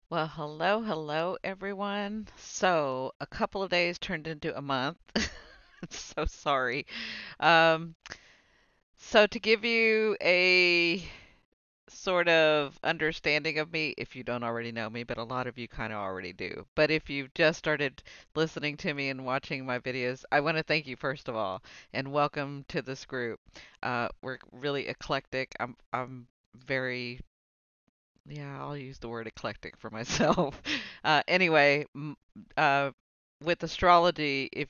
Well, hello, hello, everyone. So, a couple of days turned into a month. So sorry. Um, so, to give you a sort of understanding of me, if you don't already know me, but a lot of you kind of already do. But if you've just started listening to me and watching my videos, I want to thank you first of all, and welcome to this group. We're really eclectic. I'm very Yeah, I'll use the word eclectic for myself. Anyway, uh, with astrology, if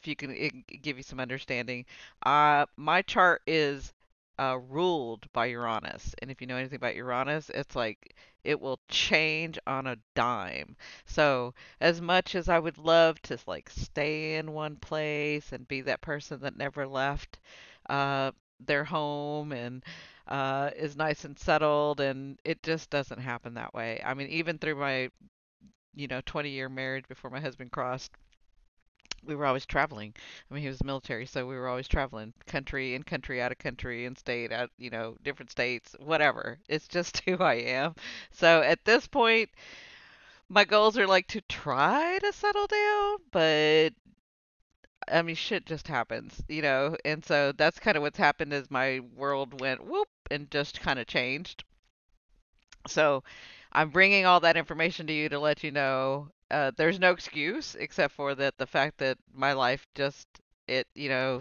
you can give you some understanding, my chart is ruled by Uranus, and if you know anything about Uranus, it's like it will change on a dime. So, as much as I would love to like stay in one place and be that person that never left uh, their home and is nice and settled, and it just doesn't happen that way. I mean, even through my 20-year marriage before my husband crossed, we were always traveling. I mean, he was military, so we were always traveling, country in country, out of country, in state, out, different states, whatever. It's just who I am. So at this point, my goals are like to try to settle down, but I mean, shit just happens. And so that's kind of what's happened is my world went whoop and just kind of changed. So I'm bringing all that information to you to let you know there's no excuse except for that the fact that my life just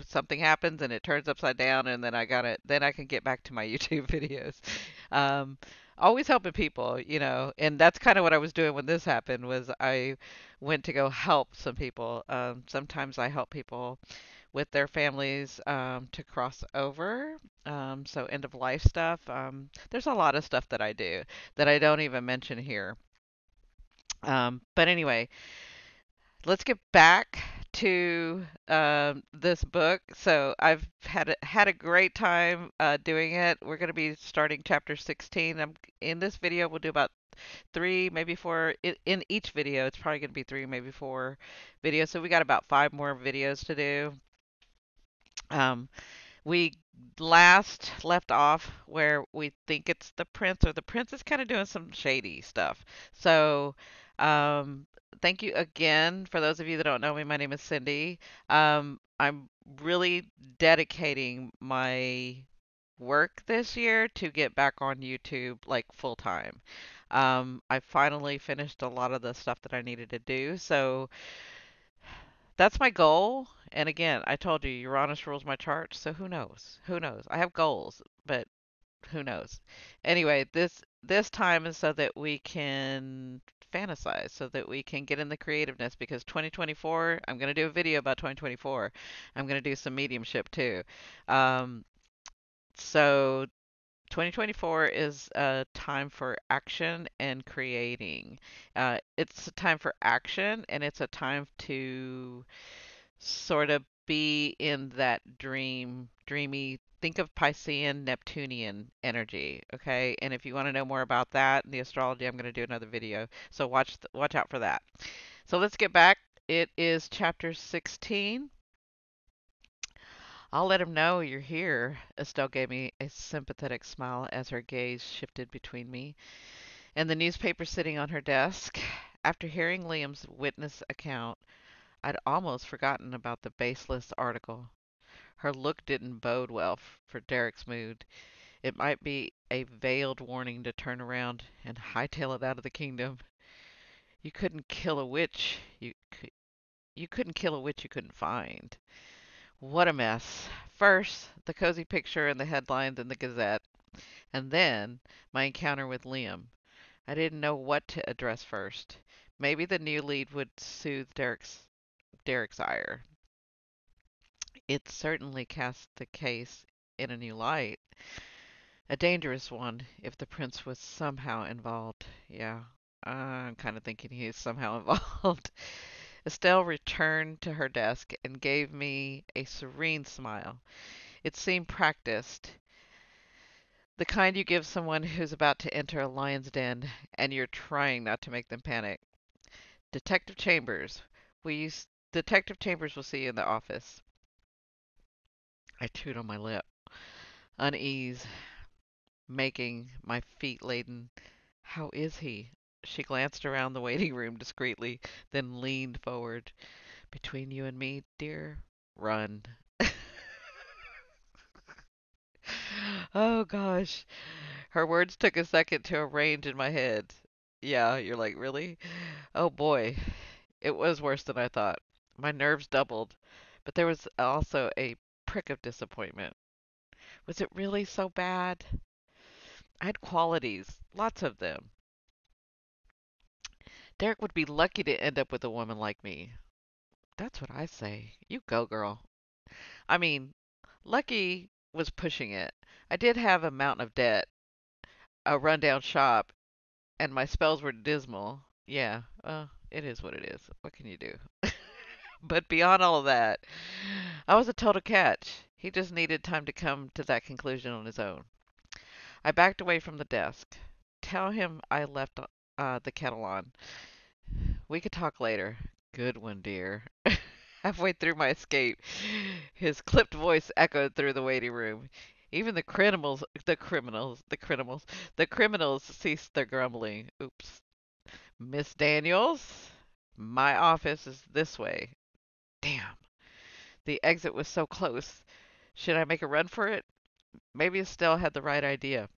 something happens and it turns upside down and then I can get back to my YouTube videos. Um, always helping people, and that's kind of what I was doing when this happened was I went to go help some people. Sometimes I help people with their families to cross over. So end of life stuff. There's a lot of stuff that I do that I don't even mention here. But anyway, let's get back to this book. So I've had a great time doing it. We're going to be starting chapter 16. In this video. We'll do about three, maybe four. In each video, it's probably going to be three, maybe four videos. So we got about five more videos to do. Um, we last left off where we think it's the prince, or the prince is kind of doing some shady stuff. So, um, thank you again. For those of you that don't know me, my name is Cindy. I'm really dedicating my work this year to get back on YouTube like full time. I finally finished a lot of the stuff that I needed to do, so that's my goal. And again, I told you Uranus rules my chart, so who knows? Who knows? I have goals, but who knows? Anyway, this time is so that we can fantasize, so that we can get in the creativeness because 2024, I'm going to do a video about 2024. I'm going to do some mediumship too. Um, so 2024 is a time for action and creating. It's a time for action and it's a time to sort of be in that dreamy, think of Piscean, Neptunian energy, okay? And if you want to know more about that and the astrology, I'm going to do another video. So watch out for that. So let's get back. It is chapter 16. I'll let him know you're here. Estelle gave me a sympathetic smile as her gaze shifted between me and the newspaper sitting on her desk. After hearing Liam's witness account, I'd almost forgotten about the baseless article. Her look didn't bode well for Derek's mood. It might be a veiled warning to turn around and hightail it out of the kingdom. You couldn't kill a witch. You couldn't kill a witch you couldn't find. What a mess. First, the cozy picture in the headlines in the Gazette, and then my encounter with Liam. I didn't know what to address first. Maybe the new lead would soothe Derek's ire. It certainly cast the case in a new light. A dangerous one if the prince was somehow involved. Yeah, I'm kind of thinking he is somehow involved. Estelle returned to her desk and gave me a serene smile. It seemed practiced, the kind you give someone who's about to enter a lion's den and you're trying not to make them panic. Detective Chambers, Detective Chambers will see you in the office. I chewed on my lip, unease making my feet laden. How is he? She glanced around the waiting room discreetly, then leaned forward. Between you and me, dear, run. Oh gosh. Her words took a second to arrange in my head. Yeah, you're like, really? Oh boy. It was worse than I thought. My nerves doubled, but there was also a prick of disappointment. Was it really so bad? I had qualities, lots of them. Derek would be lucky to end up with a woman like me. That's what I say. You go, girl. I mean, lucky was pushing it. I did have a mountain of debt, a rundown shop, and my spells were dismal. Yeah, it is what it is. What can you do? But beyond all of that, I was a total catch. He just needed time to come to that conclusion on his own. I backed away from the desk. Tell him I left the kettle on. We could talk later. Good one, dear. Halfway through my escape, his clipped voice echoed through the waiting room. Even the criminals ceased their grumbling. Oops. Miss Daniels, my office is this way. Damn, the exit was so close. Should I make a run for it? Maybe Estelle had the right idea.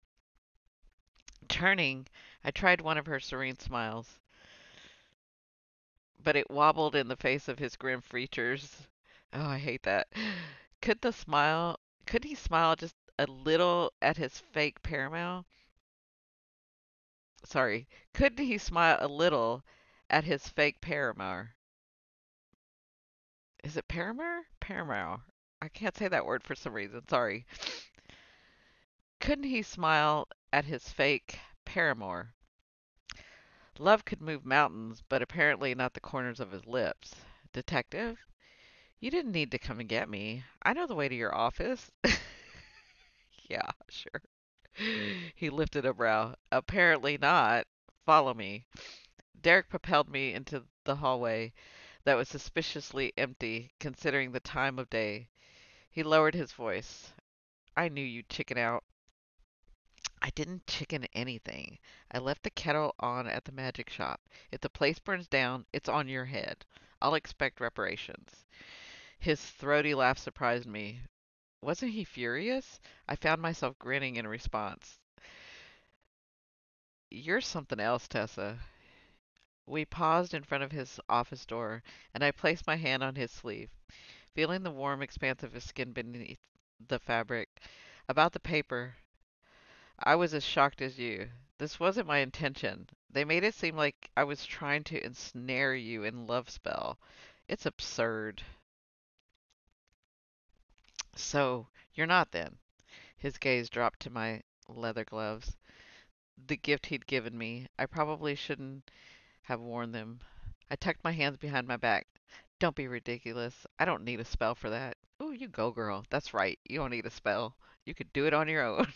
Turning, I tried one of her serene smiles, but it wobbled in the face of his grim features. Oh, I hate that. Could the smile, could he smile just a little at his fake Paramount? Sorry, could he smile a little at his fake Paramount? Is it Paramount? Paramount. I can't say that word for some reason. Sorry. Couldn't he smile at his fake paramour? Love could move mountains, but apparently not the corners of his lips. Detective, you didn't need to come and get me. I know the way to your office. Yeah, sure. He lifted a brow. Apparently not. Follow me. Derek propelled me into the hallway that was suspiciously empty, considering the time of day. He lowered his voice. I knew you'd chicken out. I didn't chicken anything. I left the kettle on at the magic shop. If the place burns down, it's on your head. I'll expect reparations. His throaty laugh surprised me. Wasn't he furious? I found myself grinning in response. You're something else, Tessa. We paused in front of his office door, and I placed my hand on his sleeve, feeling the warm expanse of his skin beneath the fabric. About the paper, I was as shocked as you. This wasn't my intention. They made it seem like I was trying to ensnare you in love spell. It's absurd. So, you're not then. His gaze dropped to my leather gloves. The gift he'd given me. I probably shouldn't have worn them. I tucked my hands behind my back. Don't be ridiculous. I don't need a spell for that. Ooh, you go, girl. That's right. You don't need a spell. You could do it on your own.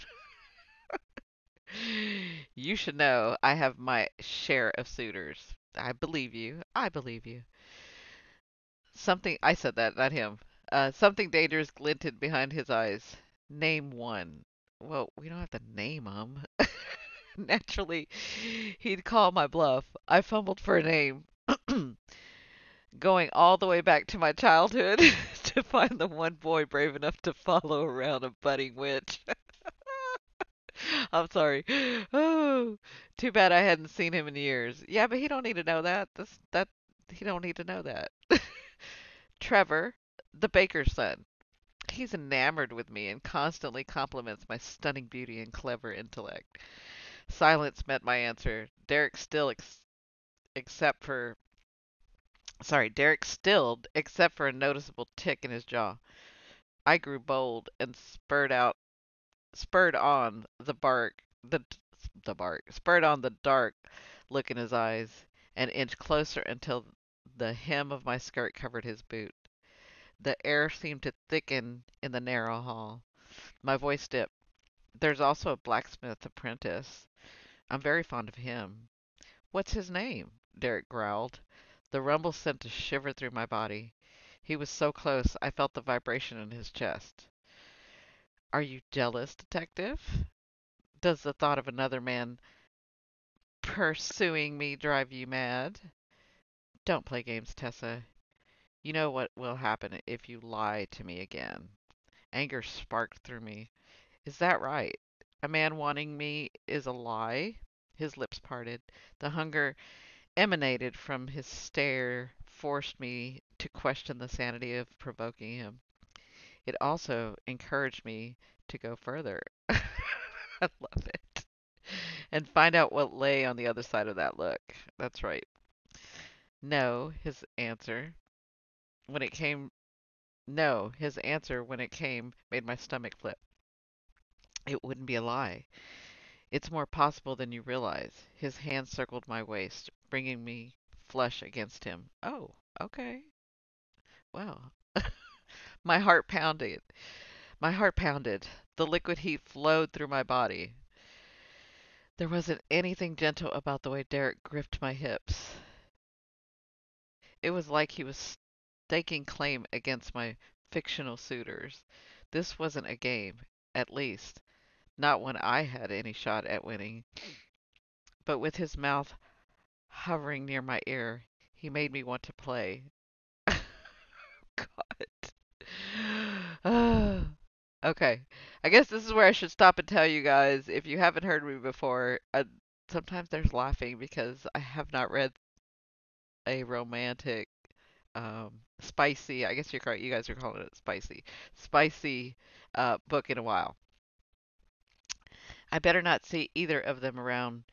You should know I have my share of suitors. I believe you. I believe you. I said that, not him. Something dangerous glinted behind his eyes. Name one. Well, we don't have to name them. Naturally, he'd call my bluff. I fumbled for a name, going all the way back to my childhood to find the one boy brave enough to follow around a budding witch. I'm sorry. Oh, too bad I hadn't seen him in years. Yeah, but he don't need to know that. He don't need to know that. Trevor, the baker's son. He's enamored with me and constantly compliments my stunning beauty and clever intellect. Silence met my answer. Derek stilled except for a noticeable tick in his jaw. I grew bold and spurred on spurred on the dark look in his eyes, and inched closer until the hem of my skirt covered his boot. The air seemed to thicken in the narrow hall. My voice dipped. There's also a blacksmith apprentice. I'm very fond of him. What's his name? Derek growled. The rumble sent a shiver through my body. He was so close, I felt the vibration in his chest. Are you jealous, detective? Does the thought of another man pursuing me drive you mad? Don't play games, Tessa. You know what will happen if you lie to me again. Anger sparked through me. Is that right? A man wanting me is a lie? His lips parted. The hunger emanated from his stare forced me to question the sanity of provoking him. It also encouraged me to go further. I love it. And find out what lay on the other side of that look. That's right. No, his answer when it came no, his answer when it came made my stomach flip. It wouldn't be a lie. It's more possible than you realize. His hand circled my waist, bringing me flush against him. Oh, okay. Well, my heart pounded. My heart pounded. The liquid heat flowed through my body. There wasn't anything gentle about the way Derek gripped my hips. It was like he was staking claim against my fictional suitors. This wasn't a game, at least, not when I had any shot at winning. But with his mouth hovering near my ear, he made me want to play. God. Okay. I guess this is where I should stop and tell you guys, if you haven't heard me before, sometimes there's laughing because I have not read a romantic, spicy, I guess you guys are calling it spicy book in a while. I better not see either of them around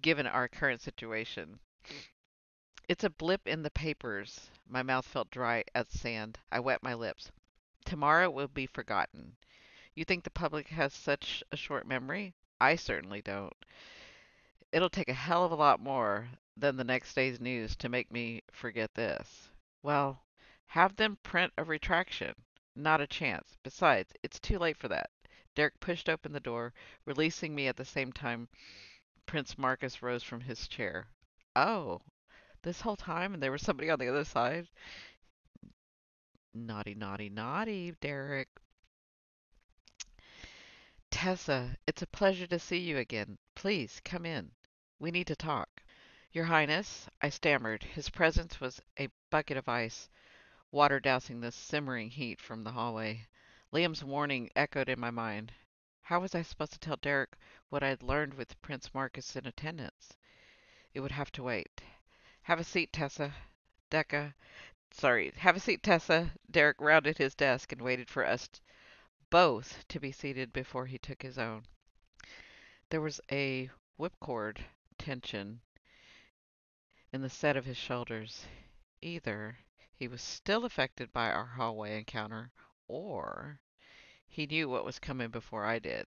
given our current situation. It's a blip in the papers. My mouth felt dry as sand. I wet my lips. Tomorrow will be forgotten. You think the public has such a short memory? I certainly don't. It'll take a hell of a lot more than the next day's news to make me forget this. Well, have them print a retraction. Not a chance. Besides, it's too late for that. Derek pushed open the door, releasing me at the same time Prince Marcus rose from his chair. Oh, this whole time and there was somebody on the other side? Naughty, naughty, naughty, Derek. Tessa, it's a pleasure to see you again. Please, come in. We need to talk. Your Highness, I stammered. His presence was a bucket of ice, water dousing the simmering heat from the hallway. Liam's warning echoed in my mind. How was I supposed to tell Derek what I had learned with Prince Marcus in attendance? It would have to wait. Have a seat, Tessa. Have a seat, Tessa. Derek rounded his desk and waited for us both to be seated before he took his own. There was a whipcord tension in the set of his shoulders. Either he was still affected by our hallway encounter, or he knew what was coming before I did.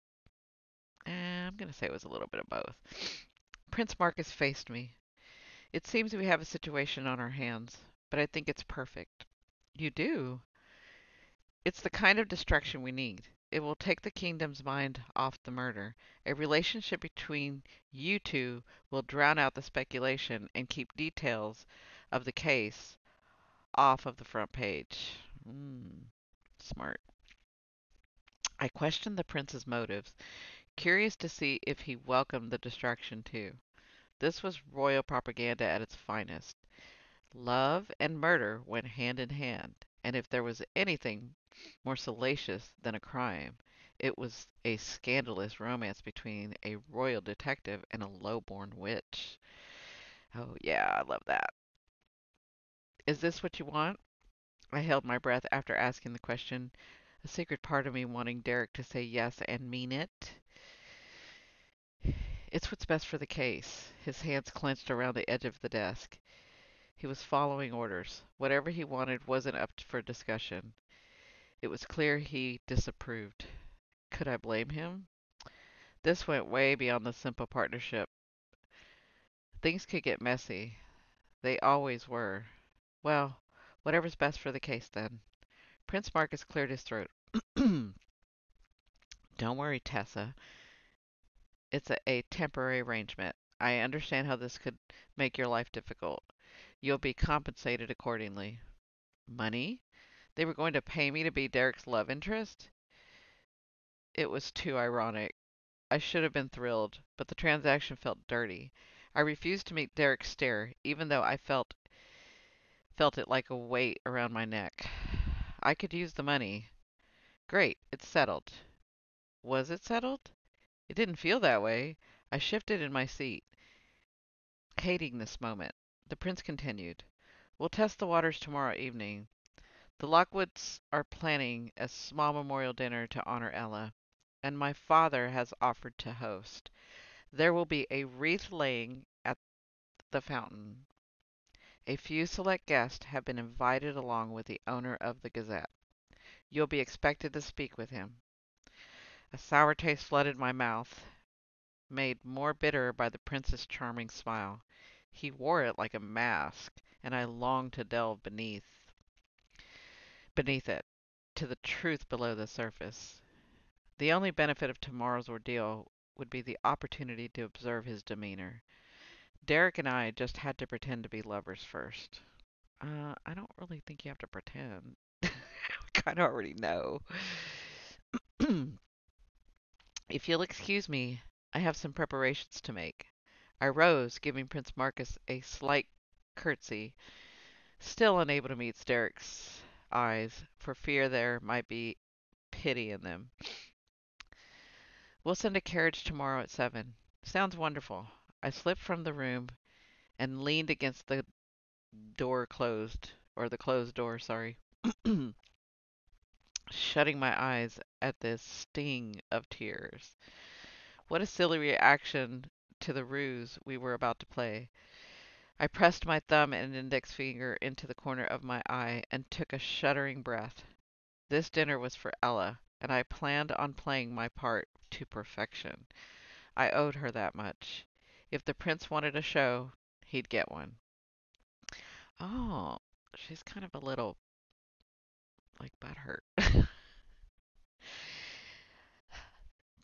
I'm going to say it was a little bit of both. Prince Marcus faced me. It seems we have a situation on our hands, but I think it's perfect. You do? It's the kind of distraction we need. It will take the kingdom's mind off the murder. A relationship between you two will drown out the speculation and keep details of the case off of the front page. Smart. I questioned the prince's motives, curious to see if he welcomed the distraction too. This was royal propaganda at its finest. Love and murder went hand in hand, and if there was anything more salacious than a crime, it was a scandalous romance between a royal detective and a low-born witch. Oh, yeah, I love that. Is this what you want? I held my breath after asking the question, a secret part of me wanting Derek to say yes and mean it. It's what's best for the case. His hands clenched around the edge of the desk. He was following orders. Whatever he wanted wasn't up for discussion. It was clear he disapproved. Could I blame him? This went way beyond the simple partnership. Things could get messy. They always were. Well, whatever's best for the case then. Prince Marcus cleared his throat. Don't worry, Tessa. It's a temporary arrangement. I understand how this could make your life difficult. You'll be compensated accordingly. Money? They were going to pay me to be Derek's love interest? It was too ironic. I should have been thrilled, but the transaction felt dirty. I refused to meet Derek's stare, even though I felt it like a weight around my neck. I could use the money. Great, it's settled. Was it settled? It didn't feel that way. I shifted in my seat, hating this moment. The prince continued. We'll test the waters tomorrow evening. The Lockwoods are planning a small memorial dinner to honor Ella, and my father has offered to host. There will be a wreath laying at the fountain. A few select guests have been invited along with the owner of the Gazette. You'll be expected to speak with him. A sour taste flooded my mouth, made more bitter by the prince's charming smile. He wore it like a mask, and I longed to delve beneath it, to the truth below the surface. The only benefit of tomorrow's ordeal would be the opportunity to observe his demeanor. Derek and I just had to pretend to be lovers first. I don't really think you have to pretend. We kind of already know. If you'll excuse me, I have some preparations to make. I rose, giving Prince Marcus a slight curtsy, still unable to meet Derek's eyes, for fear there might be pity in them. We'll send a carriage tomorrow at 7. Sounds wonderful. I slipped from the room and leaned against the door closed, or the closed door, sorry, shutting my eyes at this sting of tears. What a silly reaction to the ruse we were about to play. I pressed my thumb and index finger into the corner of my eye and took a shuddering breath. This dinner was for Ella, and I planned on playing my part to perfection. I owed her that much. If the prince wanted a show, he'd get one. Oh, she's kind of a little, like, butthurt.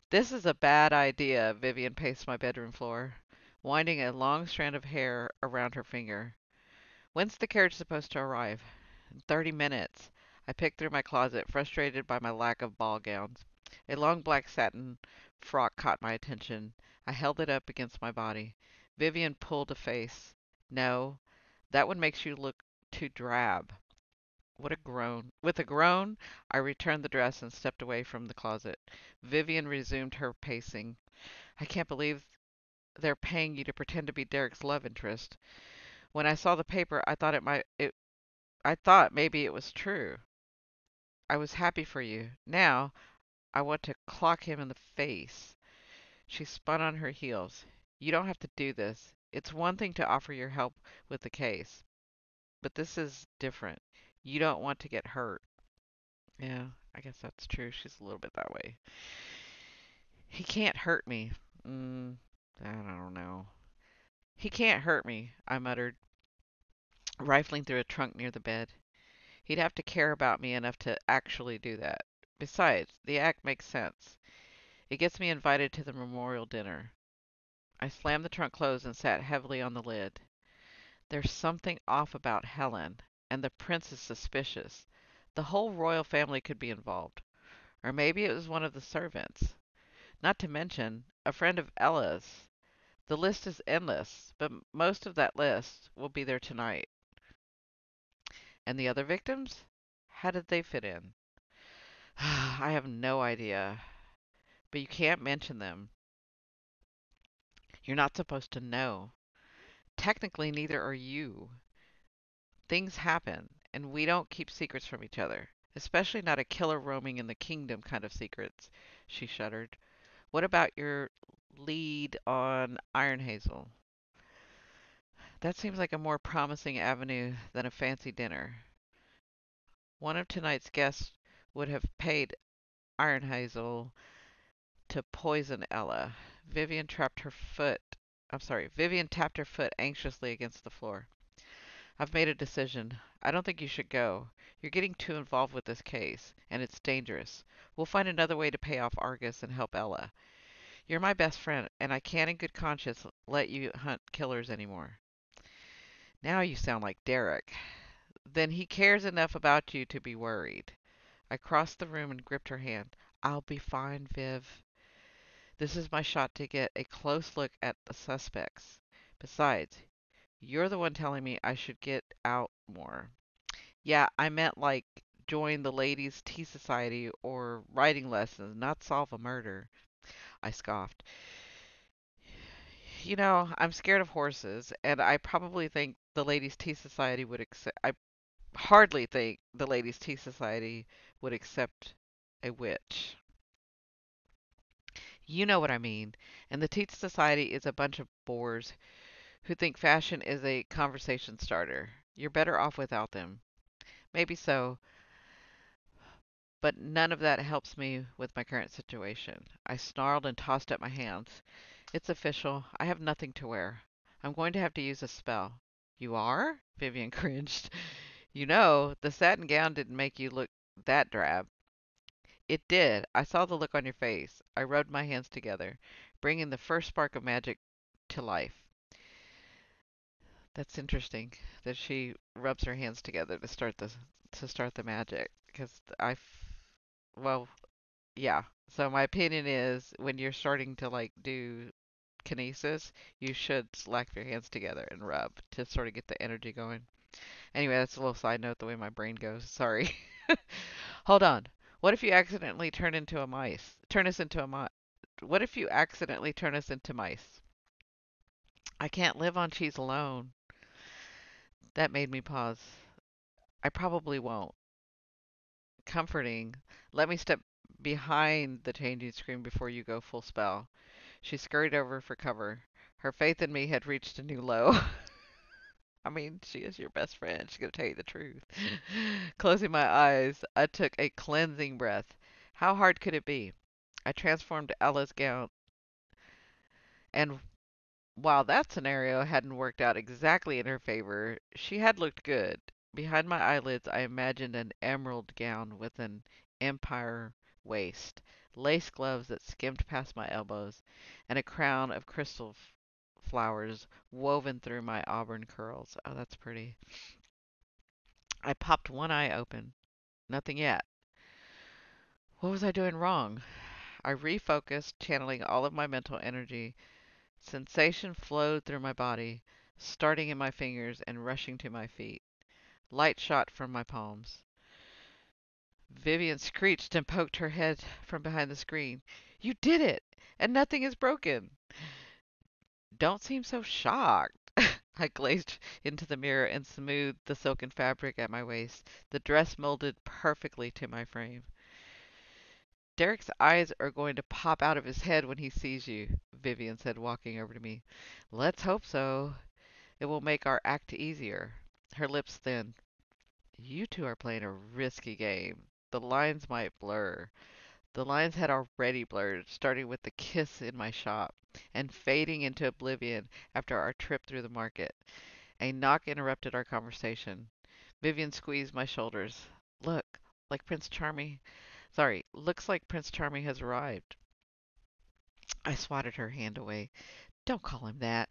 This is a bad idea, Vivian paced my bedroom floor, winding a long strand of hair around her finger. When's the carriage supposed to arrive? In 30 minutes. I picked through my closet, frustrated by my lack of ball gowns. A long black satin frock caught my attention. I held it up against my body. Vivian pulled a face. No, that one makes you look too drab. What a groan. With a groan, I returned the dress and stepped away from the closet. Vivian resumed her pacing. I can't believe they're paying you to pretend to be Derek's love interest. When I saw the paper, I thought maybe it was true. I was happy for you. Now, I want to clock him in the face. She spun on her heels. You don't have to do this. It's one thing to offer your help with the case, but this is different. You don't want to get hurt. Yeah, I guess that's true. She's a little bit that way. He can't hurt me. I don't know. He can't hurt me, I muttered, rifling through a trunk near the bed. He'd have to care about me enough to actually do that. Besides, the act makes sense. It gets me invited to the memorial dinner. I slammed the trunk closed and sat heavily on the lid. There's something off about Helen, and the prince is suspicious. The whole royal family could be involved. Or maybe it was one of the servants. Not to mention, a friend of Ella's. The list is endless, but most of that list will be there tonight. And the other victims? How did they fit in? I have no idea. But you can't mention them. You're not supposed to know. Technically, neither are you. Things happen, and we don't keep secrets from each other. Especially not a killer roaming in the kingdom kind of secrets. She shuddered. What about your lead on Iron Hazel? That seems like a more promising avenue than a fancy dinner. One of tonight's guests would have paid Iron Hazel to poison Ella. Vivian tapped her foot anxiously against the floor. I've made a decision. I don't think you should go. You're getting too involved with this case, and it's dangerous. We'll find another way to pay off Argus and help Ella. You're my best friend, and I can't in good conscience let you hunt killers anymore. Now you sound like Derek. Then he cares enough about you to be worried. I crossed the room and gripped her hand. I'll be fine, Viv. This is my shot to get a close look at the suspects. Besides, you're the one telling me I should get out more. Yeah, I meant like join the ladies' tea society or writing lessons, not solve a murder. I scoffed. I'm scared of horses, and I probably think the ladies' tea society would accept. I hardly think the ladies' tea society would accept a witch. You know what I mean. And the tea society is a bunch of bores who think fashion is a conversation starter. You're better off without them. Maybe so, but none of that helps me with my current situation. I snarled and tossed up my hands. It's official. I have nothing to wear. I'm going to have to use a spell. You are? Vivian cringed. The satin gown didn't make you look that drab. It did. I saw the look on your face. I rubbed my hands together, bringing the first spark of magic to life. That's interesting that she rubs her hands together to start the magic. Because well, yeah. So my opinion is when you're starting to like do kinesis, you should slap your hands together and rub to sort of get the energy going. Anyway, that's a little side note the way my brain goes. Sorry. Hold on. What if you accidentally turn into a mice? Turn us into a mice. What if you accidentally turn us into mice? I can't live on cheese alone. That made me pause. I probably won't. Comforting. Let me step behind the changing screen before you go full spell. She scurried over for cover. Her faith in me had reached a new low. I mean, she is your best friend. She's going to tell you the truth. Closing my eyes, I took a cleansing breath. How hard could it be? I transformed Ella's gown, and while that scenario hadn't worked out exactly in her favor, she had looked good. Behind my eyelids, I imagined an emerald gown with an empire waist, lace gloves that skimmed past my elbows, and a crown of crystal flowers woven through my auburn curls. Oh, that's pretty. I popped one eye open. Nothing yet. What was I doing wrong? I refocused, channeling all of my mental energy. Sensation flowed through my body, starting in my fingers and rushing to my feet. Light shot from my palms. Vivian screeched and poked her head from behind the screen. You did it! And nothing is broken! Don't seem so shocked. I gazed into the mirror and smoothed the silken fabric at my waist. The dress molded perfectly to my frame. Derek's eyes are going to pop out of his head when he sees you, Vivian said, walking over to me. Let's hope so. It will make our act easier. Her lips thinned. You two are playing a risky game. The lines might blur. The lines had already blurred, starting with the kiss in my shop and fading into oblivion after our trip through the market. A knock interrupted our conversation. Vivian squeezed my shoulders. Look, like Prince Charming. Sorry, looks like Prince Charming has arrived. I swatted her hand away. Don't call him that.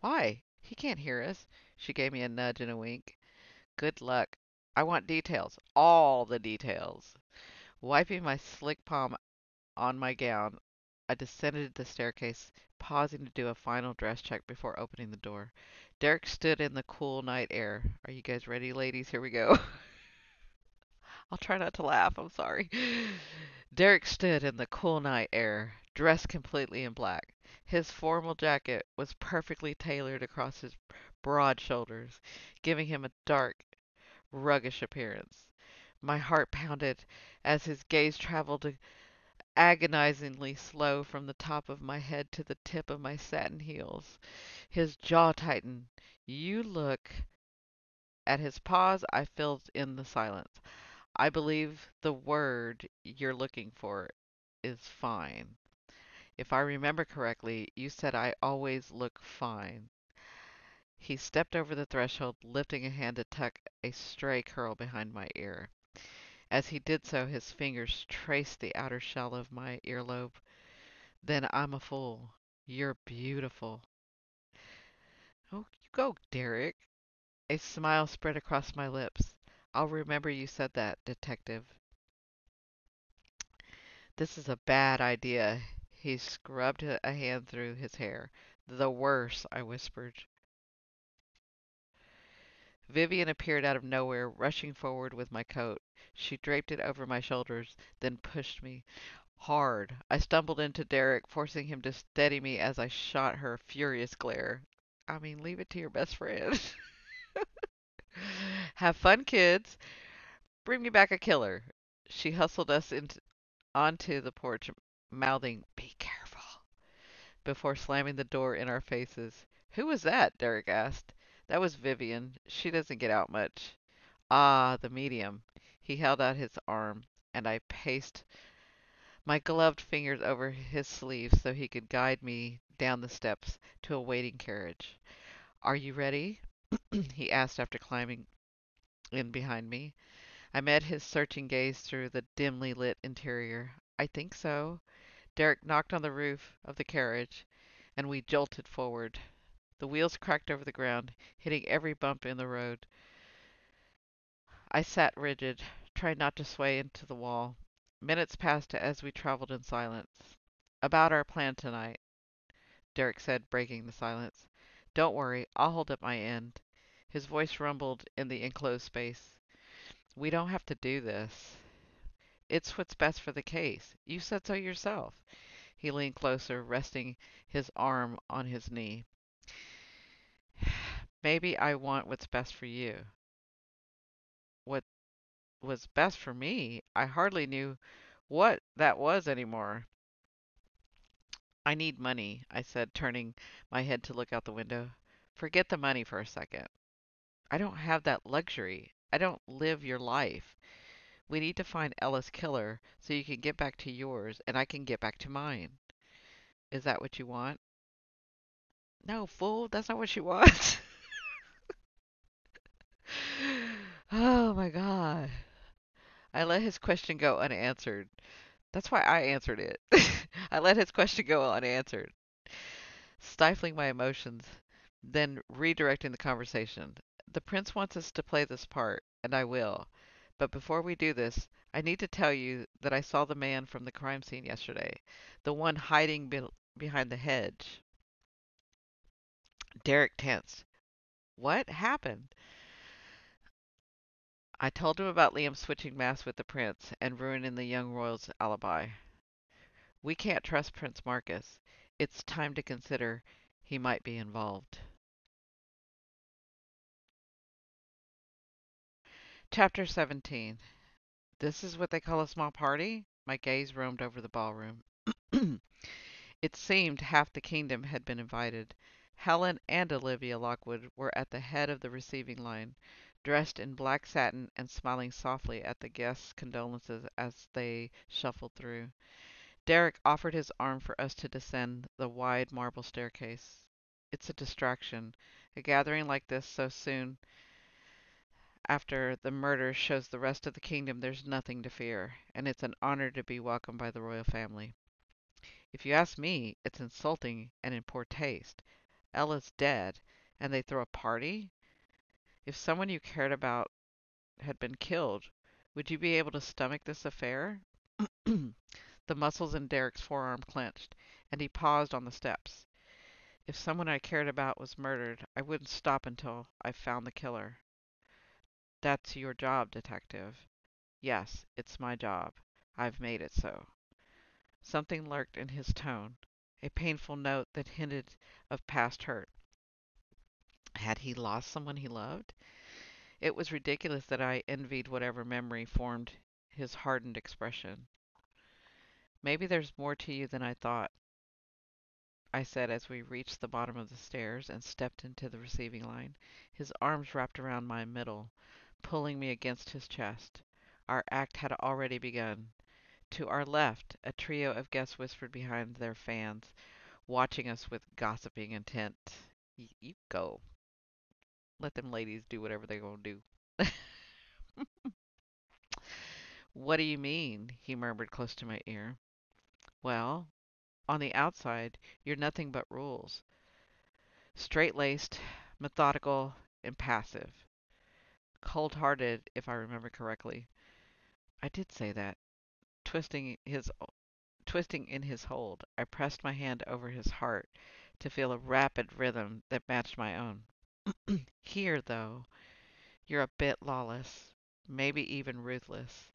Why? He can't hear us. She gave me a nudge and a wink. Good luck. I want details. All the details. Wiping my slick palm on my gown, I descended the staircase, pausing to do a final dress check before opening the door. Derek stood in the cool night air. Are you guys ready, ladies? Here we go. I'll try not to laugh. I'm sorry. Derek stood in the cool night air, dressed completely in black. His formal jacket was perfectly tailored across his broad shoulders, giving him a dark, roguish appearance. My heart pounded as his gaze traveled agonizingly slow from the top of my head to the tip of my satin heels. His jaw tightened. You look. At his pause, I filled in the silence. I believe the word you're looking for is fine. If I remember correctly, you said I always look fine. He stepped over the threshold, lifting a hand to tuck a stray curl behind my ear. As he did so, his fingers traced the outer shell of my earlobe. Then I'm a fool. You're beautiful. Oh, you go, Derek. A smile spread across my lips. I'll remember you said that, detective. This is a bad idea. He scrubbed a hand through his hair. The worse, I whispered. Vivian appeared out of nowhere, rushing forward with my coat. She draped it over my shoulders, then pushed me hard. I stumbled into Derek, forcing him to steady me as I shot her a furious glare. I mean, leave it to your best friend. Have fun, kids. Bring me back a killer. She hustled us onto the porch, mouthing, "Be careful," before slamming the door in our faces. Who was that? Derek asked. That was Vivian. She doesn't get out much. Ah, the medium. He held out his arm, and I paced my gloved fingers over his sleeve so he could guide me down the steps to a waiting carriage. Are you ready? He asked after climbing in behind me. I met his searching gaze through the dimly lit interior. I think so. Derek knocked on the roof of the carriage, and we jolted forward. The wheels cracked over the ground, hitting every bump in the road. I sat rigid, trying not to sway into the wall. Minutes passed as we traveled in silence. About our plan tonight, Derek said, breaking the silence. Don't worry, I'll hold up my end. His voice rumbled in the enclosed space. We don't have to do this. It's what's best for the case. You said so yourself. He leaned closer, resting his arm on his knee. Maybe I want what's best for you. What was best for me? I hardly knew what that was anymore. I need money, I said, turning my head to look out the window. Forget the money for a second. I don't have that luxury. I don't live your life. We need to find Ella's killer so you can get back to yours and I can get back to mine. Is that what you want? No, fool, that's not what she wants. Oh my God. I let his question go unanswered. That's why I answered it. I let his question go unanswered, stifling my emotions, then redirecting the conversation. The prince wants us to play this part, and I will. But before we do this, I need to tell you that I saw the man from the crime scene yesterday, the one hiding behind the hedge. Derek tensed. What happened? I told him about Liam switching masks with the prince and ruining the young royal's alibi. We can't trust Prince Marcus. It's time to consider he might be involved. Chapter 17. This is what they call a small party? My gaze roamed over the ballroom. It seemed half the kingdom had been invited. Helen and Olivia Lockwood were at the head of the receiving line, dressed in black satin and smiling softly at the guests' condolences as they shuffled through. Derek offered his arm for us to descend the wide marble staircase. It's a distraction. A gathering like this so soon after the murder shows the rest of the kingdom there's nothing to fear, and it's an honor to be welcomed by the royal family. If you ask me, it's insulting and in poor taste. Ella's dead, and they throw a party? If someone you cared about had been killed, would you be able to stomach this affair? The muscles in Derek's forearm clenched, and he paused on the steps. If someone I cared about was murdered, I wouldn't stop until I found the killer. That's your job, detective. Yes, it's my job. I've made it so. Something lurked in his tone, a painful note that hinted of past hurt. Had he lost someone he loved? It was ridiculous that I envied whatever memory formed his hardened expression. Maybe there's more to you than I thought, I said as we reached the bottom of the stairs and stepped into the receiving line. His arms wrapped around my middle, pulling me against his chest. Our act had already begun. To our left, a trio of guests whispered behind their fans, watching us with gossiping intent. You go. Let them ladies do whatever they're going to do. What do you mean? He murmured close to my ear. Well, on the outside, you're nothing but rules. Straight-laced, methodical, impassive. Cold-hearted, if I remember correctly. I did say that, twisting his twisting in his hold. I pressed my hand over his heart to feel a rapid rhythm that matched my own. Here, though, you're a bit lawless, maybe even ruthless.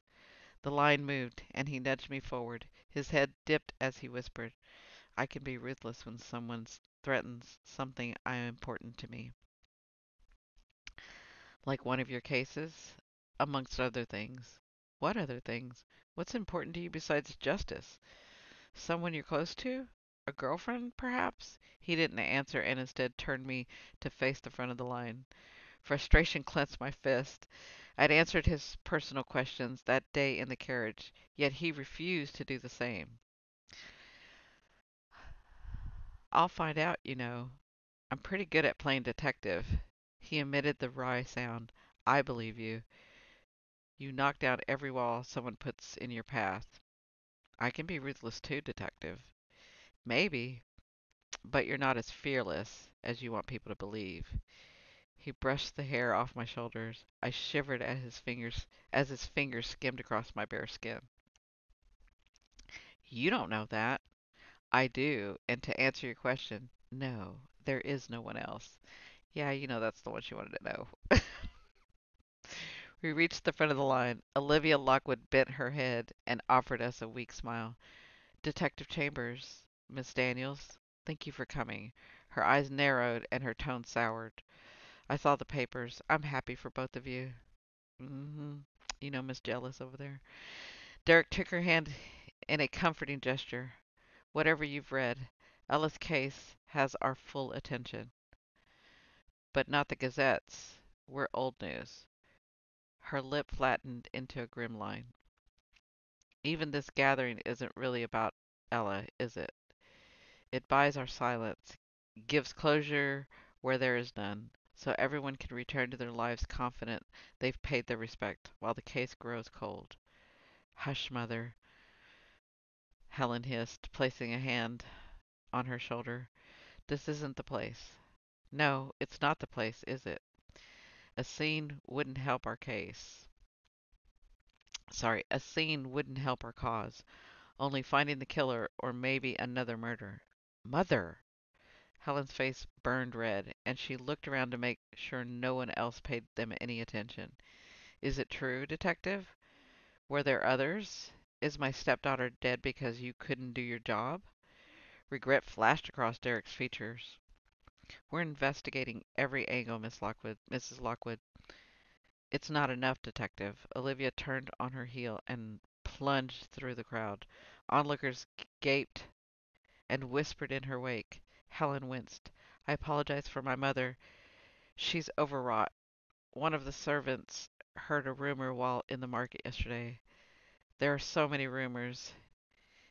The line moved, and he nudged me forward. His head dipped as he whispered, I can be ruthless when someone threatens something I am important to me. Like one of your cases, amongst other things. What other things? What's important to you besides justice? Someone you're close to? A girlfriend, perhaps? He didn't answer and instead turned me to face the front of the line. Frustration clenched my fist. I'd answered his personal questions that day in the carriage, yet he refused to do the same. I'll find out, you know. I'm pretty good at playing detective. He emitted the wry sound. I believe you. You knock down every wall someone puts in your path. I can be ruthless too, detective. Maybe, but you're not as fearless as you want people to believe. He brushed the hair off my shoulders. I shivered at his fingers as his fingers skimmed across my bare skin. You don't know that. I do. And to answer your question, no, there is no one else. Yeah, you know that's the one she wanted to know. We reached the front of the line. Olivia Lockwood bent her head and offered us a weak smile. Detective Chambers, Miss Daniels, thank you for coming. Her eyes narrowed and her tone soured. I saw the papers. I'm happy for both of you. Mm-hmm. You know Miss Jealous over there. Derek took her hand in a comforting gesture. Whatever you've read, Ella's case has our full attention. But not the Gazette's. We're old news. Her lip flattened into a grim line. Even this gathering isn't really about Ella, is it? It buys our silence, gives closure where there is none, so everyone can return to their lives confident they've paid their respect while the case grows cold. Hush, mother, Helen hissed, placing a hand on her shoulder. This isn't the place. No, it's not the place, is it? A scene wouldn't help our case. Sorry, a scene wouldn't help our cause. Only finding the killer or maybe another murder. Mother! Helen's face burned red, and she looked around to make sure no one else paid them any attention. Is it true, detective? Were there others? Is my stepdaughter dead because you couldn't do your job? Regret flashed across Derek's features. We're investigating every angle, Mrs. Lockwood. It's not enough, detective. Olivia turned on her heel and plunged through the crowd. Onlookers gaped and whispered in her wake. Helen winced. I apologize for my mother. She's overwrought. One of the servants heard a rumor while in the market yesterday. There are so many rumors.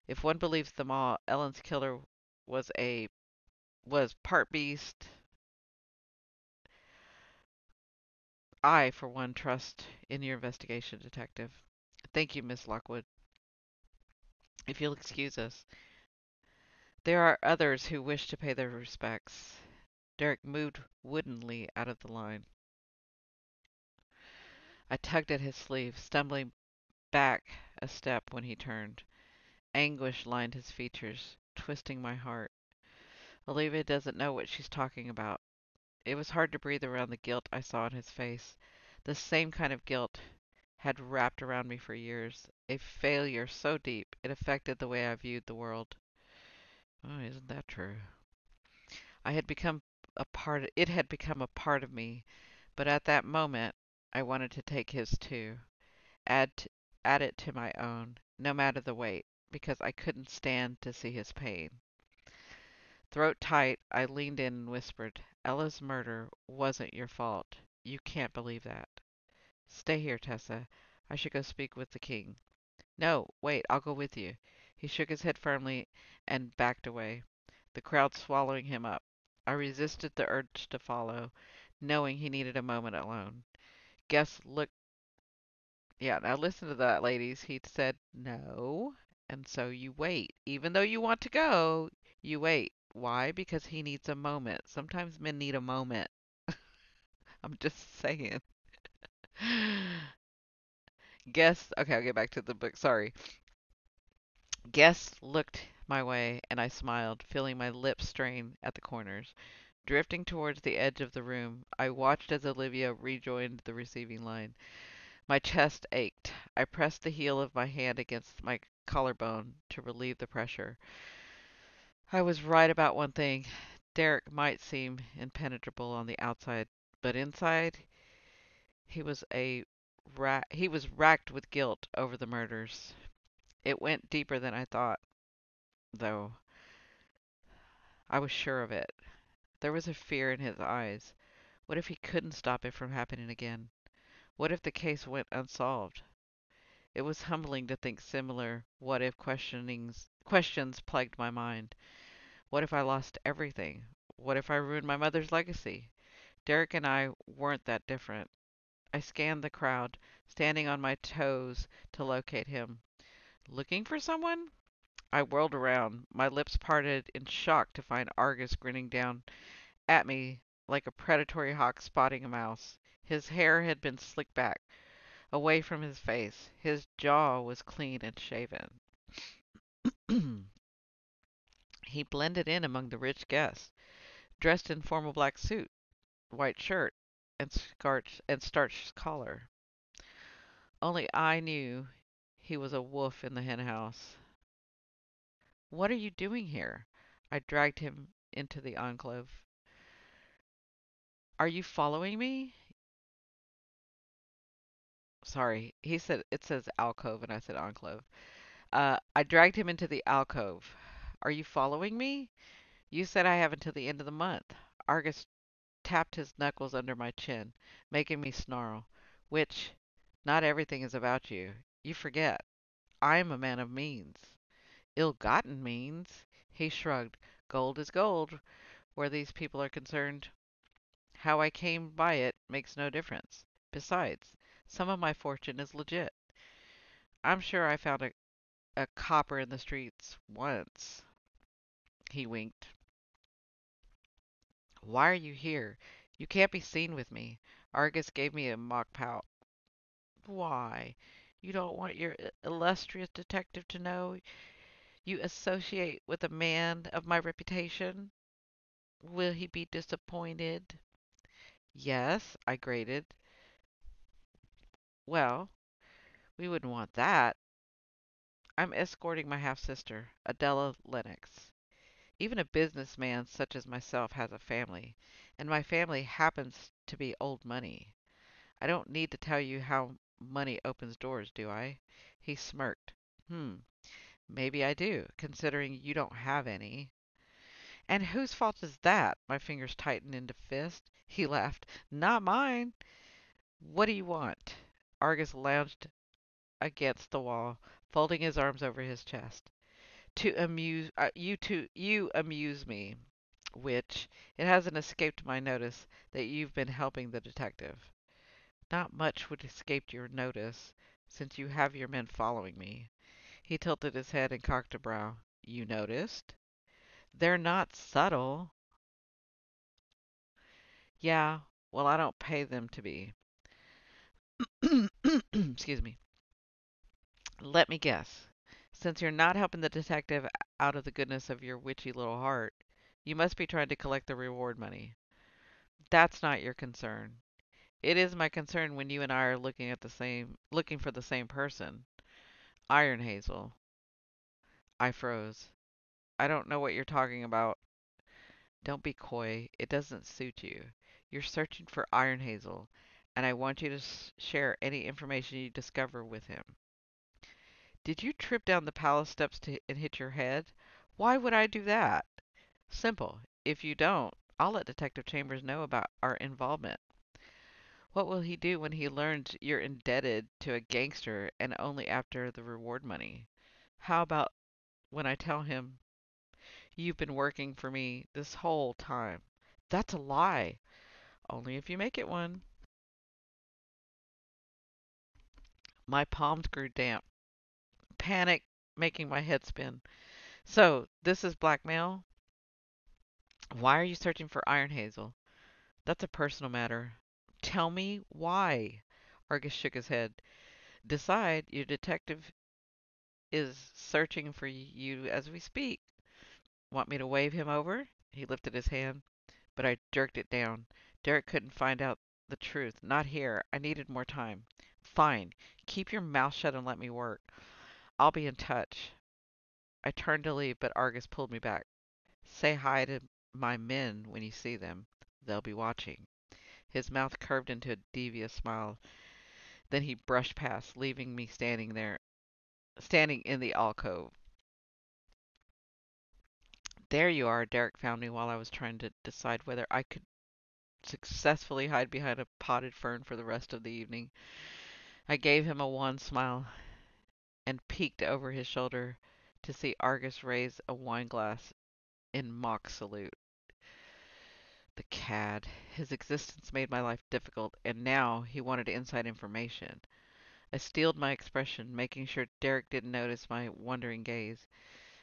If one believes them all, Ellen's killer was a was part beast. I, for one, trust in your investigation, detective. Thank you, Miss Lockwood. If you'll excuse us, there are others who wish to pay their respects. Derek moved woodenly out of the line. I tugged at his sleeve, stumbling back a step when he turned. Anguish lined his features, twisting my heart. Olivia doesn't know what she's talking about. It was hard to breathe around the guilt I saw in his face. The same kind of guilt had wrapped around me for years. A failure so deep it affected the way I viewed the world. Oh, isn't that true? I had become it had become a part of me, but at that moment I wanted to take his too. Add t- Add it to my own, no matter the weight, because I couldn't stand to see his pain. Throat tight, I leaned in and whispered, Ella's murder wasn't your fault. You can't believe that. Stay here, Tessa. I should go speak with the king. No, wait, I'll go with you. He shook his head firmly and backed away, the crowd swallowing him up. I resisted the urge to follow, knowing he needed a moment alone. Guess look, yeah, now listen to that, ladies. He said no, and so you wait. Even though you want to go, you wait. Why? Because he needs a moment. Sometimes men need a moment. I'm just saying. Okay, I'll get back to the book. Sorry. Guests looked my way, and I smiled, feeling my lips strain at the corners. Drifting towards the edge of the room, I watched as Olivia rejoined the receiving line. My chest ached. I pressed the heel of my hand against my collarbone to relieve the pressure. I was right about one thing. Derek might seem impenetrable on the outside, but inside he was racked with guilt over the murders. It went deeper than I thought, though. I was sure of it. There was a fear in his eyes. What if he couldn't stop it from happening again? What if the case went unsolved? It was humbling to think similar what if questions plagued my mind. What if I lost everything? What if I ruined my mother's legacy? Derek and I weren't that different. I scanned the crowd, standing on my toes to locate him. Looking for someone? I whirled around, my lips parted in shock to find Argus grinning down at me like a predatory hawk spotting a mouse. His hair had been slicked back, away from his face. His jaw was clean and shaven. He blended in among the rich guests, dressed in formal black suit, white shirt, and starched collar. Only I knew he was a wolf in the henhouse. What are you doing here? I dragged him into the enclave. Are you following me? Sorry, he said it says alcove and I said enclave. I dragged him into the alcove. Are you following me? You said I have until the end of the month. Argus tapped his knuckles under my chin, making me snarl. Which, not everything is about you. You forget. I am a man of means. Ill-gotten means? He shrugged. Gold is gold, where these people are concerned. How I came by it makes no difference. Besides, some of my fortune is legit. I'm sure I found a copper in the streets once. He winked. Why are you here? You can't be seen with me. Argus gave me a mock pout. Why? You don't want your illustrious detective to know you associate with a man of my reputation? Will he be disappointed? Yes, I grated. Well, we wouldn't want that. I'm escorting my half sister, Adela Lennox. Even a businessman such as myself has a family, and my family happens to be old money. I don't need to tell you how money opens doors, do I? He smirked. Hmm, maybe I do, considering you don't have any. And whose fault is that? My fingers tightened into fist. He laughed. Not mine. What do you want? Argus lounged against the wall, folding his arms over his chest. To amuse you amuse me, which it hasn't escaped my notice that you've been helping the detective. Not much would escape your notice, since you have your men following me. He tilted his head and cocked a brow. You noticed? They're not subtle. Yeah, well, I don't pay them to be. Excuse me. Let me guess. Since you're not helping the detective out of the goodness of your witchy little heart, you must be trying to collect the reward money. That's not your concern. It is my concern when you and I are looking for the same person. Iron Hazel. I froze. I don't know what you're talking about. Don't be coy. It doesn't suit you. You're searching for Iron Hazel, and I want you to share any information you discover with him. Did you trip down the palace steps and hit your head? Why would I do that? Simple. If you don't, I'll let Detective Chambers know about our involvement. What will he do when he learns you're indebted to a gangster and only after the reward money? How about when I tell him you've been working for me this whole time? That's a lie. Only if you make it one. My palms grew damp, panic making my head spin. So, this is blackmail? Why are you searching for Iron Hazel? That's a personal matter. Tell me why. Argus shook his head. Decide, your detective is searching for you as we speak. Want me to wave him over? He lifted his hand, but I jerked it down. Derek couldn't find out the truth. Not here. I needed more time. Fine. Keep your mouth shut and let me work. I'll be in touch. I turned to leave, but Argus pulled me back. Say hi to my men when you see them. They'll be watching. His mouth curved into a devious smile. Then he brushed past, leaving me standing in the alcove. There you are. Derek found me while I was trying to decide whether I could successfully hide behind a potted fern for the rest of the evening. I gave him a wan smile and peeked over his shoulder to see Argus raise a wineglass in mock salute. The cad. His existence made my life difficult, and now he wanted inside information. I steeled my expression, making sure Derek didn't notice my wondering gaze.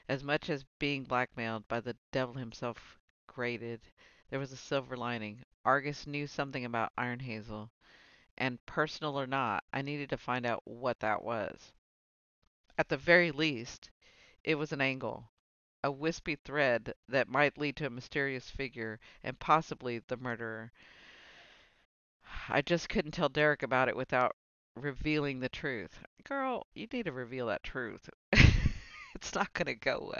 As much as being blackmailed by the devil himself grated, there was a silver lining. Argus knew something about Iron Hazel, and personal or not, I needed to find out what that was. At the very least, it was an angle, a wispy thread that might lead to a mysterious figure and possibly the murderer. I just couldn't tell Derek about it without revealing the truth. Girl, you need to reveal that truth. It's not going to go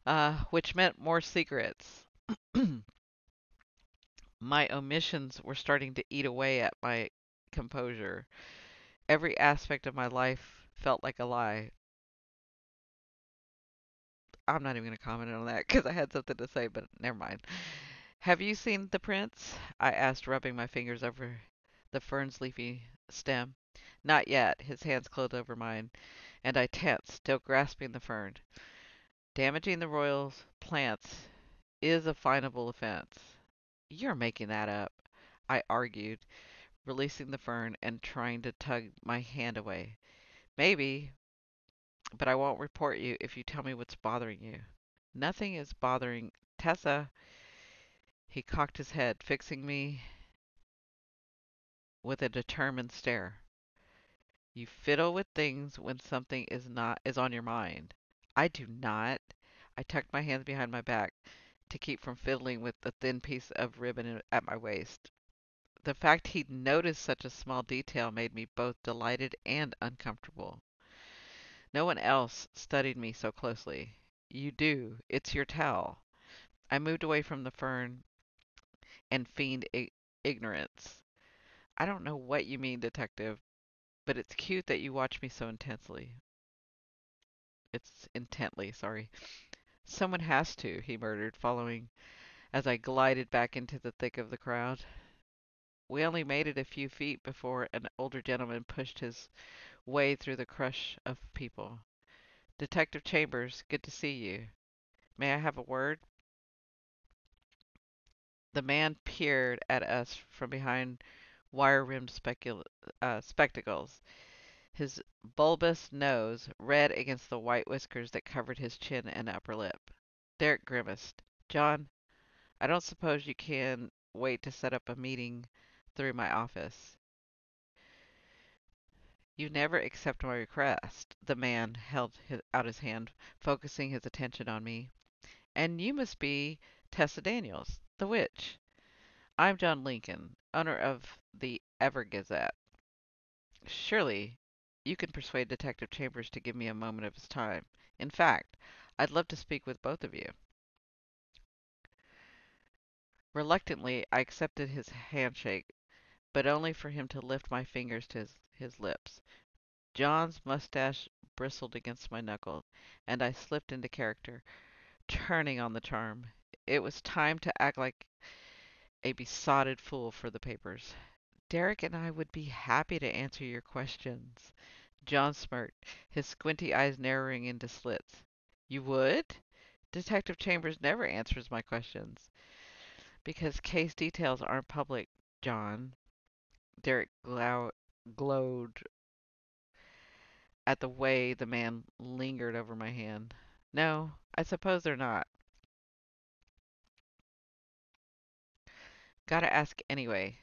well. Which meant more secrets. My omissions were starting to eat away at my composure. Every aspect of my life felt like a lie. I'm not even going to comment on that because I had something to say, but never mind. Have you seen the prince? I asked, rubbing my fingers over the fern's leafy stem. Not yet. His hands closed over mine, and I tensed, still grasping the fern. Damaging the royal's plants is a finable offense. You're making that up, I argued, releasing the fern and trying to tug my hand away. Maybe, but I won't report you if you tell me what's bothering you. Nothing is bothering Tessa. He cocked his head, fixing me with a determined stare. You fiddle with things when something is on your mind. I do not. I tucked my hands behind my back to keep from fiddling with the thin piece of ribbon at my waist. The fact he'd noticed such a small detail made me both delighted and uncomfortable. No one else studied me so closely. You do. It's your towel. I moved away from the fern and feigned ignorance. I don't know what you mean, detective, but it's cute that you watch me so intensely. It's intently, sorry. Someone has to, he murmured, following as I glided back into the thick of the crowd. We only made it a few feet before an older gentleman pushed his way through the crush of people. Detective Chambers, good to see you. May I have a word? The man peered at us from behind wire-rimmed spectacles, his bulbous nose red against the white whiskers that covered his chin and upper lip. Derek grimaced. John, I don't suppose you can wait to set up a meeting through my office. You never accept my request. The man held out his hand, focusing his attention on me. And you must be Tessa Daniels, the witch. I'm John Lincoln, owner of the Ever Gazette. Surely you can persuade Detective Chambers to give me a moment of his time. In fact, I'd love to speak with both of you. Reluctantly, I accepted his handshake, but only for him to lift my fingers to his lips. John's mustache bristled against my knuckle, and I slipped into character, turning on the charm. It was time to act like a besotted fool for the papers. Derek and I would be happy to answer your questions. John smirked, his squinty eyes narrowing into slits. You would? Detective Chambers never answers my questions. Because case details aren't public, John. Derek glowed at the way the man lingered over my hand. No, I suppose they're not. Gotta ask anyway.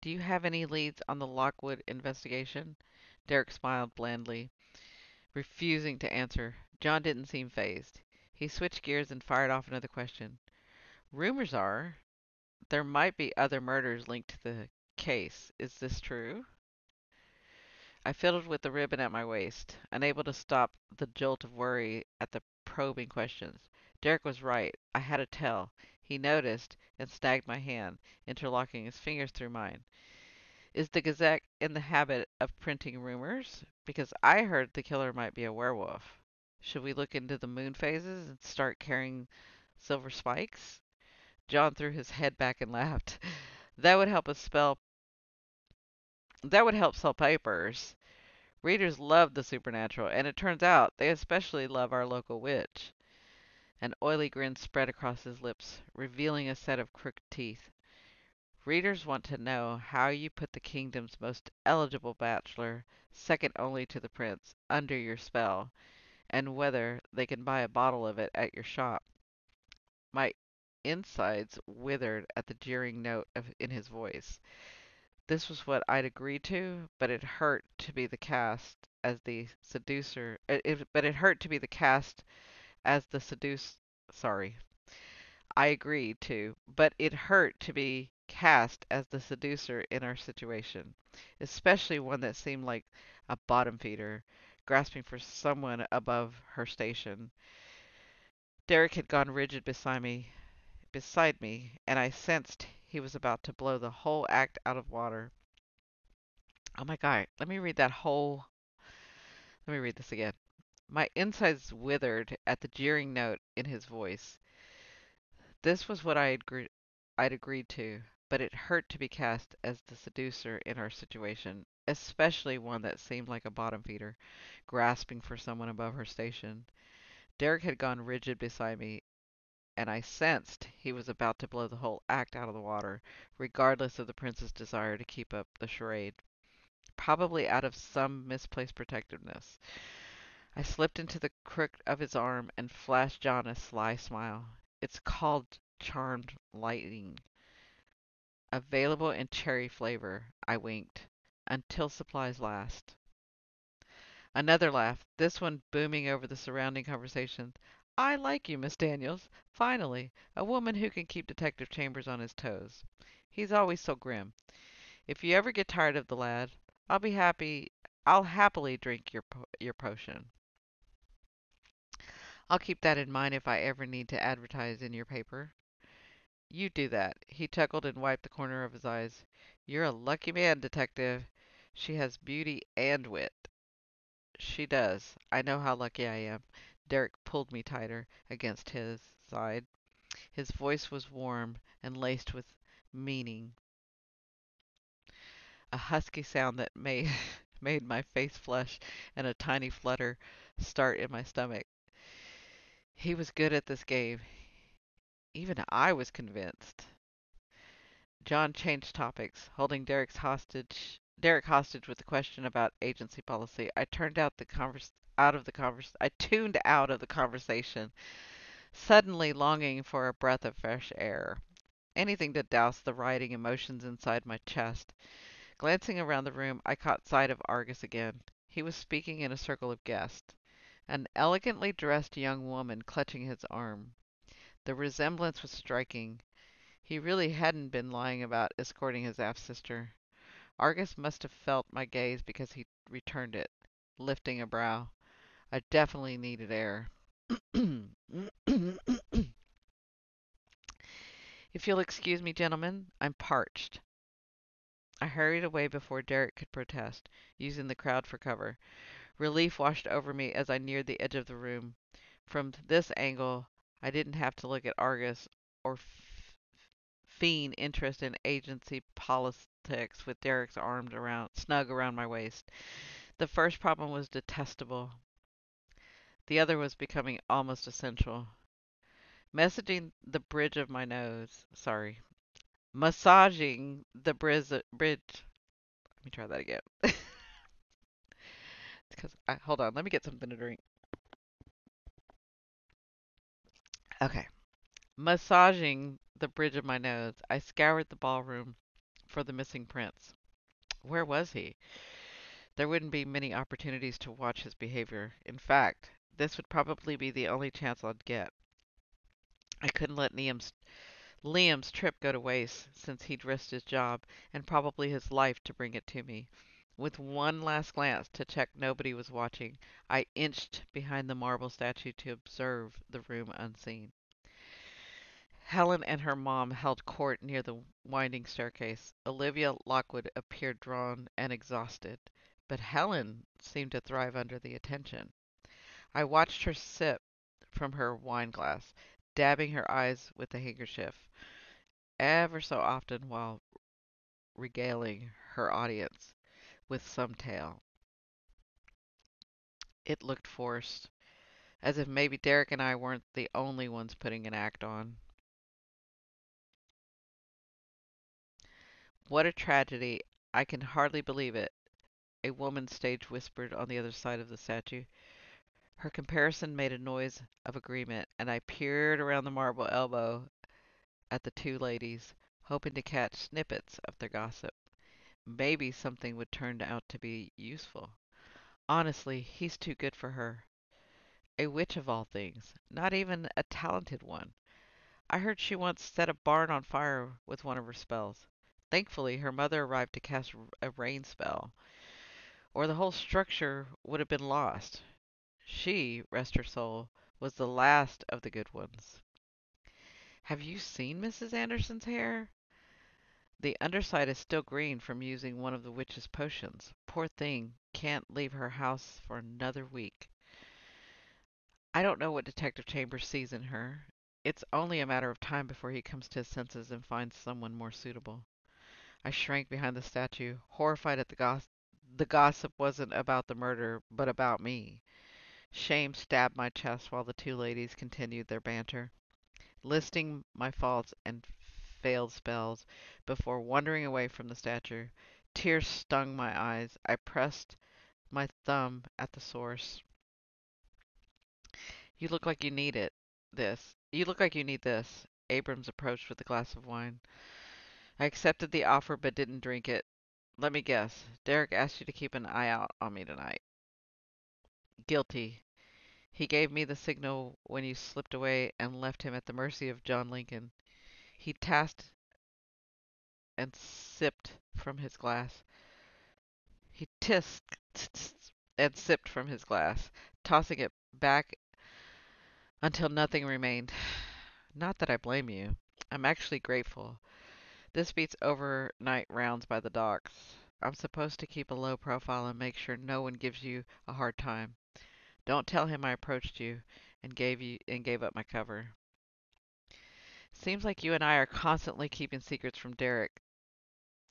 Do you have any leads on the Lockwood investigation? Derek smiled blandly. refusing to answer. John didn't seem fazed. He switched gears and fired off another question. Rumors are there might be other murders linked to the case. Is this true? I fiddled with the ribbon at my waist, unable to stop the jolt of worry at the probing questions. Derek was right. I had to tell. He noticed and snagged my hand, interlocking his fingers through mine. Is the Gazette in the habit of printing rumors? Because I heard the killer might be a werewolf. Should we look into the moon phases and start carrying silver spikes? John threw his head back and laughed. That would help us spell. That would help sell papers. Readers love the supernatural, and it turns out they especially love our local witch. An oily grin spread across his lips, revealing a set of crooked teeth. Readers want to know how you put the kingdom's most eligible bachelor, second only to the prince, under your spell, and whether they can buy a bottle of it at your shop. My insides withered at the jeering note in his voice. This was what I'd agreed to, but it hurt to be the cast as the seducer. But it hurt to be the cast as the seduce. Sorry, I agreed to, but it hurt to be cast as the seducer in our situation, especially one that seemed like a bottom feeder, grasping for someone above her station. Derek had gone rigid beside me, and I sensed he was about to blow the whole act out of water. Oh my god, let me read this again. My insides withered at the jeering note in his voice. This was what I'd agreed to, but it hurt to be cast as the seducer in our situation, especially one that seemed like a bottom feeder, grasping for someone above her station. Derek had gone rigid beside me, and I sensed he was about to blow the whole act out of the water, regardless of the prince's desire to keep up the charade, probably out of some misplaced protectiveness. I slipped into the crook of his arm and flashed John a sly smile. It's called charmed lighting. Available in cherry flavor, I winked. Until supplies last. Another laugh, this one booming over the surrounding conversation. I like you, Miss Daniels. Finally, a woman who can keep Detective Chambers on his toes. He's always so grim. If you ever get tired of the lad, I'll be happy. I'll happily drink your potion. I'll keep that in mind if I ever need to advertise in your paper. You do that. He chuckled and wiped the corner of his eyes. You're a lucky man, detective. She has beauty and wit. She does. I know how lucky I am. Derek pulled me tighter against his side. His voice was warm and laced with meaning, a husky sound that made made my face flush and a tiny flutter start in my stomach. He was good at this game. Even I was convinced. John changed topics, holding Derek hostage with the question about agency policy. I tuned out of the conversation, suddenly longing for a breath of fresh air. Anything to douse the rioting emotions inside my chest. Glancing around the room, I caught sight of Argus again. He was speaking in a circle of guests. An elegantly dressed young woman clutching his arm. The resemblance was striking. He really hadn't been lying about escorting his half-sister. Argus must have felt my gaze because he returned it, lifting a brow. I definitely needed air. If you'll excuse me, gentlemen, I'm parched. I hurried away before Derek could protest, using the crowd for cover. Relief washed over me as I neared the edge of the room. From this angle, I didn't have to look at Argus or feign interest in agency politics with Derek's arms snug around my waist. The first problem was detestable. The other was becoming almost essential. Messaging the bridge of my nose. Sorry. Massaging the bridge. Let me try that again. Hold on, let me get something to drink. Okay. Massaging the bridge of my nose, I scoured the ballroom for the missing prince. Where was he? There wouldn't be many opportunities to watch his behavior. In fact, this would probably be the only chance I'd get. I couldn't let Liam's trip go to waste, since he'd risked his job and probably his life to bring it to me. With one last glance to check nobody was watching, I inched behind the marble statue to observe the room unseen. Helen and her mom held court near the winding staircase. Olivia Lockwood appeared drawn and exhausted, but Helen seemed to thrive under the attention. I watched her sip from her wine glass, dabbing her eyes with the handkerchief, ever so often while regaling her audience with some tale. It looked forced, as if maybe Derek and I weren't the only ones putting an act on. What a tragedy. I can hardly believe it, a woman's stage whispered on the other side of the statue. Her comparison made a noise of agreement, and I peered around the marble elbow at the two ladies, hoping to catch snippets of their gossip. Maybe something would turn out to be useful. Honestly, he's too good for her. A witch of all things, not even a talented one. I heard she once set a barn on fire with one of her spells. Thankfully, her mother arrived to cast a rain spell, or the whole structure would have been lost. She, rest her soul, was the last of the good ones. Have you seen Mrs. Anderson's hair? The underside is still green from using one of the witch's potions. Poor thing, can't leave her house for another week. I don't know what Detective Chambers sees in her. It's only a matter of time before he comes to his senses and finds someone more suitable. I shrank behind the statue, horrified at the gossip. The gossip wasn't about the murder, but about me. Shame stabbed my chest while the two ladies continued their banter, listing my faults and failed spells before wandering away from the statue. Tears stung my eyes. I pressed my thumb at the source. You look like you need it. This. You look like you need this. Abrams approached with a glass of wine. I accepted the offer but didn't drink it. Let me guess. Derek asked you to keep an eye out on me tonight. Guilty. He gave me the signal when you slipped away and left him at the mercy of John Lincoln. He tasked and sipped from his glass. He tisked and sipped from his glass, tossing it back until nothing remained. Not that I blame you. I'm actually grateful. This beats overnight rounds by the docks. I'm supposed to keep a low profile and make sure no one gives you a hard time. Don't tell him I approached you and gave up my cover. Seems like you and I are constantly keeping secrets from Derek.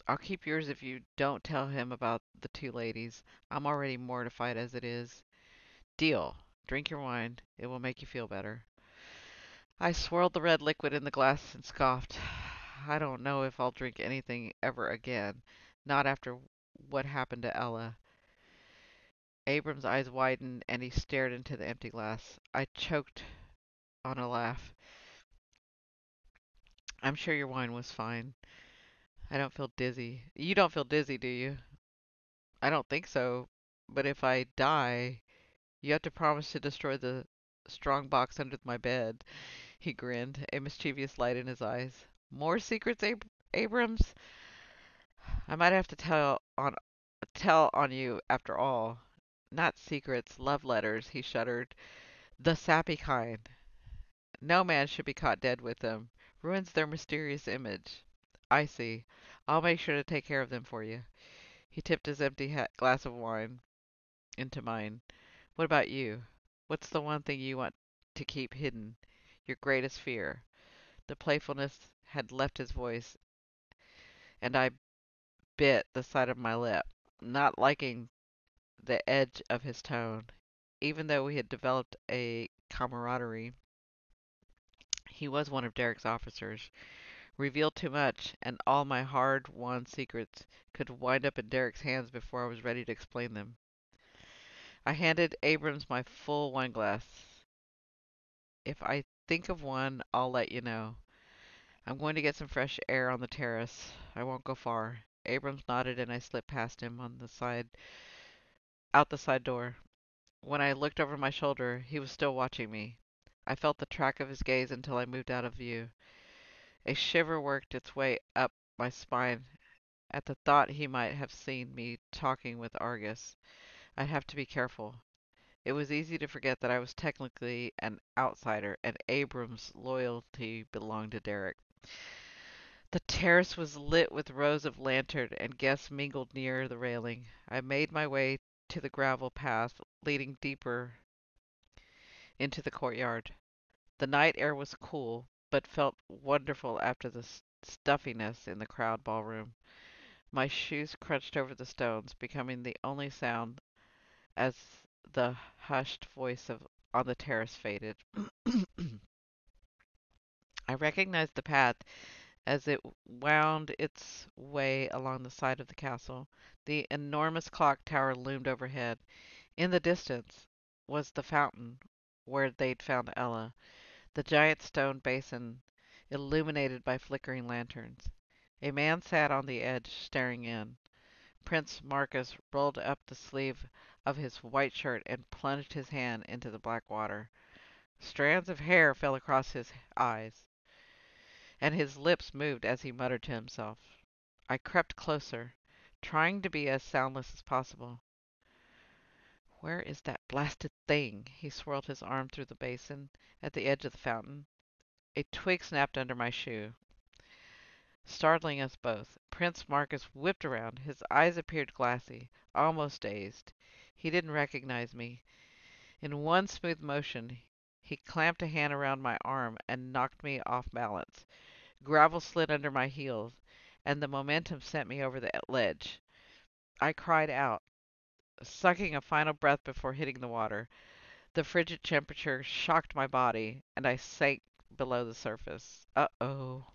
I'll keep yours if you don't tell him about the two ladies. I'm already mortified as it is. Deal. Drink your wine. It will make you feel better. I swirled the red liquid in the glass and scoffed. I don't know if I'll drink anything ever again. Not after what happened to Ella. Abram's eyes widened and he stared into the empty glass. I choked on a laugh. I'm sure your wine was fine. I don't feel dizzy. You don't feel dizzy, do you? I don't think so. But if I die, you have to promise to destroy the strong box under my bed. He grinned, a mischievous light in his eyes. More secrets, Abrams? I might have to tell on you after all. Not secrets, love letters, he shuddered. The sappy kind. No man should be caught dead with them. Ruins their mysterious image. I see. I'll make sure to take care of them for you. He tipped his empty glass of wine into mine. What about you? What's the one thing you want to keep hidden? Your greatest fear? The playfulness had left his voice, and I bit the side of my lip, not liking the edge of his tone. Even though we had developed a camaraderie, he was one of Derek's officers. Revealed too much, and all my hard-won secrets could wind up in Derek's hands before I was ready to explain them. I handed Abrams my full wine glass. If I think of one, I'll let you know. I'm going to get some fresh air on the terrace. I won't go far. Abrams nodded and I slipped past him on the side out the side door. When I looked over my shoulder, he was still watching me. I felt the track of his gaze until I moved out of view. A shiver worked its way up my spine at the thought he might have seen me talking with Argus. I'd have to be careful. It was easy to forget that I was technically an outsider, and Abram's loyalty belonged to Derek. The terrace was lit with rows of lantern, and guests mingled near the railing. I made my way to the gravel path leading deeper into the courtyard. The night air was cool, but felt wonderful after the stuffiness in the crowd ballroom. My shoes crunched over the stones, becoming the only sound as the hushed voice of on the terrace faded. I recognized the path as it wound its way along the side of the castle. The enormous clock tower loomed overhead. In the distance was the fountain where they'd found Ella, the giant stone basin illuminated by flickering lanterns. A man sat on the edge, staring in. Prince Marcus rolled up the sleeve of his white shirt and plunged his hand into the black water. Strands of hair fell across his eyes, and his lips moved as he muttered to himself. I crept closer, trying to be as soundless as possible. Where is that blasted thing? He swirled his arm through the basin at the edge of the fountain. A twig snapped under my shoe, startling us both. Prince Marcus whipped around. His eyes appeared glassy, almost dazed. He didn't recognize me. In one smooth motion, he clamped a hand around my arm and knocked me off balance. Gravel slid under my heels, and the momentum sent me over the ledge. I cried out, sucking a final breath before hitting the water. The frigid temperature shocked my body, and I sank below the surface. Uh-oh.